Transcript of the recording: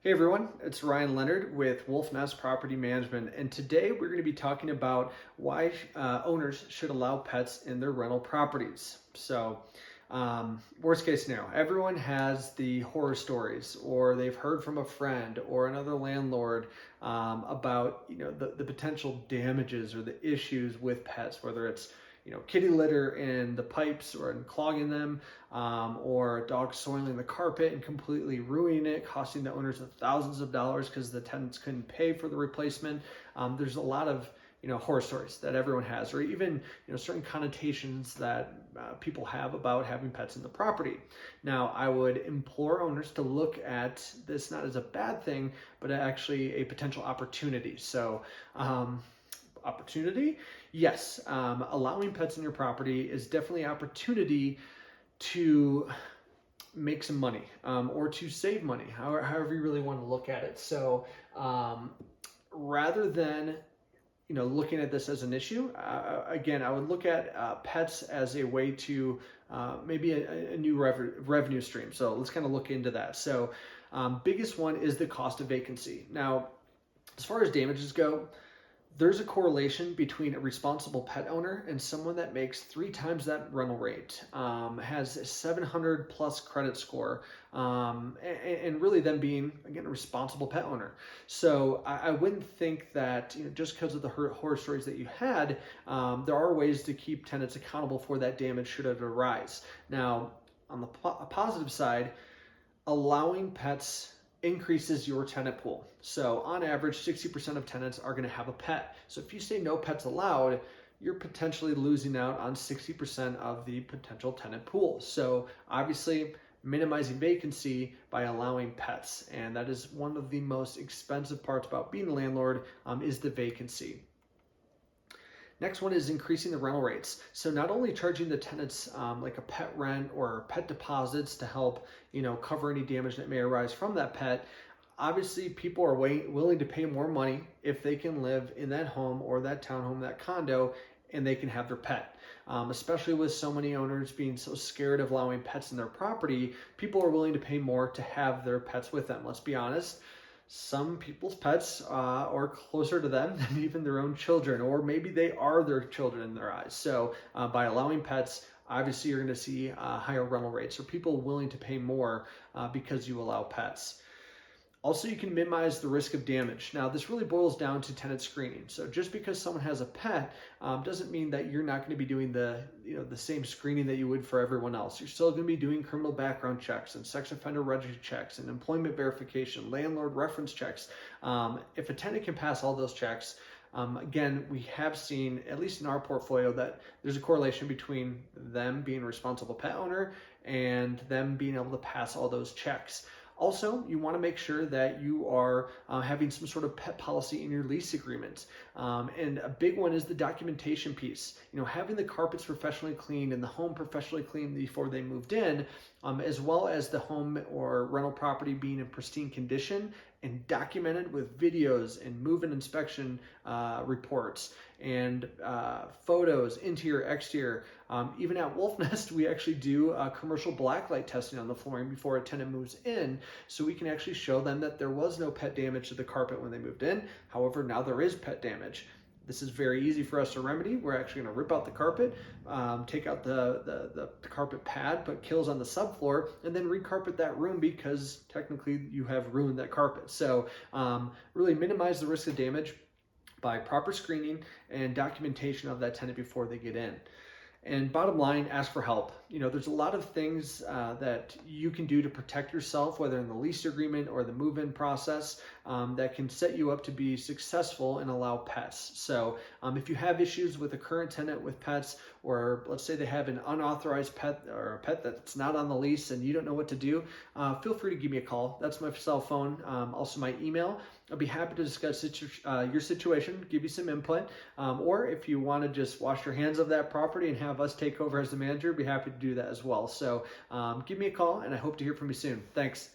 Hey everyone, it's Ryan Leonard with Wolfnest Property Management, and today we're going to be talking about why owners should allow pets in their rental properties. Worst case scenario, everyone has the horror stories, or they've heard from a friend or another landlord about the potential damages or the issues with pets, whether it's kitty litter in the pipes or in clogging them, or dogs soiling the carpet and completely ruining it, costing the owners thousands of dollars because the tenants couldn't pay for the replacement. There's a lot of horror stories that everyone has, or even certain connotations that people have about having pets in the property. Now, I would implore owners to look at this not as a bad thing, but actually a potential opportunity. Opportunity? Yes, allowing pets in your property is definitely an opportunity to make some money, or to save money, however you really want to look at it. Rather than looking at this as an issue, again, I would look at pets as a way to maybe a new revenue stream. So let's kind of look into that. Biggest one is the cost of vacancy. Now, as far as damages go, there's a correlation between a responsible pet owner and someone that makes 3 times that rental rate, has a 700 plus credit score, and really them being, again, a responsible pet owner. So I wouldn't think that just because of the horror stories that you had, there are ways to keep tenants accountable for that damage should it arise. Now, on the positive side, allowing pets increases your tenant pool. So on average, 60% of tenants are going to have a pet. So if you say no pets allowed, you're potentially losing out on 60% of the potential tenant pool. So obviously, minimizing vacancy by allowing pets. And that is one of the most expensive parts about being a landlord, is the vacancy. Next one is increasing the rental rates. So not only charging the tenants like a pet rent or pet deposits to help cover any damage that may arise from that pet. Obviously, people are willing to pay more money if they can live in that home or that townhome, that condo, and they can have their pet. Especially with so many owners being so scared of allowing pets in their property, people are willing to pay more to have their pets with them. Let's be honest. Some people's pets are closer to them than even their own children, or maybe they are their children in their eyes. So by allowing pets, obviously you're going to see higher rental rates, or people willing to pay more because you allow pets. Also, you can minimize the risk of damage. Now, this really boils down to tenant screening. So just because someone has a pet doesn't mean that you're not going to be doing the same screening that you would for everyone else. You're still going to be doing criminal background checks and sex offender registry checks and employment verification, landlord reference checks. If a tenant can pass all those checks, again, we have seen, at least in our portfolio, that there's a correlation between them being a responsible pet owner and them being able to pass all those checks. Also, you want to make sure that you are having some sort of pet policy in your lease agreement. And a big one is the documentation piece. Having the carpets professionally cleaned and the home professionally cleaned before they moved in, as well as the home or rental property being in pristine condition and documented with videos and move-in inspection reports and photos, interior, exterior. Even at Wolfnest, we actually do commercial blacklight testing on the flooring before a tenant moves in, so we can actually show them that there was no pet damage to the carpet when they moved in. However, now there is pet damage. This is very easy for us to remedy. We're actually going to rip out the carpet, take out the carpet pad, put kills on the subfloor, and then recarpet that room because technically you have ruined that carpet. So really minimize the risk of damage by proper screening and documentation of that tenant before they get in. And bottom line, ask for help. There's a lot of things that you can do to protect yourself, whether in the lease agreement or the move-in process, that can set you up to be successful and allow pets. So if you have issues with a current tenant with pets, or let's say they have an unauthorized pet or a pet that's not on the lease and you don't know what to do, feel free to give me a call. That's my cell phone, also my email. I'll be happy to discuss your situation, give you some input, or if you want to just wash your hands of that property and have us take over as the manager, be happy to do that as well. So give me a call, and I hope to hear from you soon. Thanks.